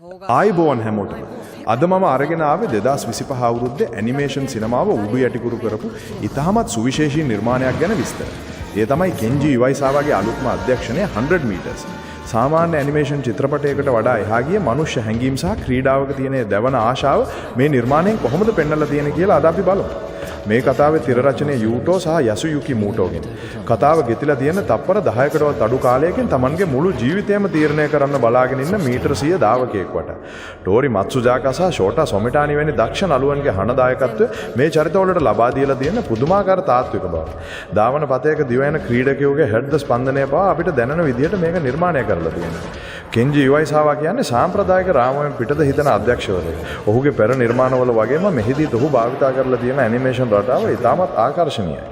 ආයිබෝන් හැමෝටම. අද මම අරගෙන ආවේ 2025 අවුරුද්දේ ඇනිමේෂන් සිනමාව උඩු යටිකුරු කරපු ඉතාමත් සුවිශේෂී නිර්මාණයක් ගැන විස්තර. ඒ තමයි කෙන්ජි ඉවයිසාවාගේ අලුත්ම අධ්‍යක්ෂණය 100 meters. සාමාන්‍ය ඇනිමේෂන් චිත්‍රපටයකට වඩා එහා ගිය මනුෂ්‍ය හැඟීම් සහ ක්‍රීඩාවක තියෙන දෙවන ආශාව මේ නිර්මාණයෙන් කොහොමද පෙන්වලා තියෙන්නේ කියලා අද අපි බලමු. මේ කතාවේ තිර රචනය යූටෝ සහ යසුයුකි මූටෝගෙන්. කතාව ගෙතිලා තියෙන තප්පර 10කටවත් අඩු කාලයකින් Tamanගේ මුළු ජීවිතයම තීරණය කරන්න බලාගෙන ඉන්න මීටර 100 දාවකයෙක් වට. ටෝරි මත්සුජාකා සහ ෂෝටා සොමිටානි වැනි දක්ෂ නළුවන්ගේ හනදායකත්වය මේ චරිතවලට ලබා දීලා තියෙන පුදුමාකාර තාත්වික බව. ධාවන පතයක දිවයින ක්‍රීඩකයෝගේ හෘද ස්පන්දනය පවා අපිට දැනෙන විදිහට මේක නිර්මාණය කරලා තියෙනවා. කෙන්ජි ඉවයිසාවා කියන්නේ සාම්ප්‍රදායික රාමයෙන් පිටත හිතන අධ්‍යක්ෂවරයෙක්. ඔහුගේ පෙර නිර්මාණවල වගේම මෙහිදීත් ඔහු භාවිතා කරලා තියෙන ඇනිමේෂන් රටාව ඉතාමත් ආකර්ශනීයයි.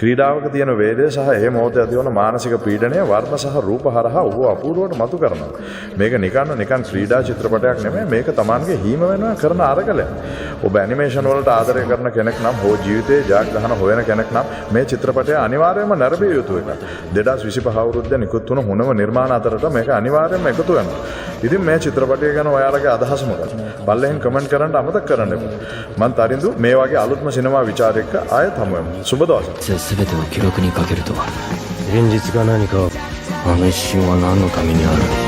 ක්‍රීඩාවක තියෙන වේදය සහ ඒ මොහොතේ ඇතිවන මානසික පීඩනය වර්ණ සහ රූප හරහා ඔහු අපූර්වට මතු කරනවා. මේක නිකන් ක්‍රීඩා චිත්‍රපටයක් නෙමෙයි, මේක Tamanගේ හීම වෙනවා කරන අරගලයක්. ඔබ ඇනිමේෂන් වලට ආදරය කරන කෙනෙක් නම් හෝ ජීවිතයේ ජයග්‍රහණ හොයන කෙනෙක් නම් මේ චිත්‍රපටය අනිවාර්යයෙන්ම නරඹිය යුතු එකක්. 2025 අවුරුද්දේ නිකුත් වුණු හොනම නිර්මාණ අතරට මේක අනිවාර්යයෙන්ම එකතු වෙනවා. ඉතින් මේ චිත්‍රපටය ගැන ඔයාලගේ අදහස මොකක්ද? පල්ලෙහෙන් කමෙන්ට් කරන්න අමතක කරන්න එපා. මම තරිඳු මේ වගේ අලුත්ම සිනමා විචාරයක ආයෙත් හමු වෙමු. සුබ දවසක්. 全てを記録にかけるとは現実が何かあの一瞬は何のためにある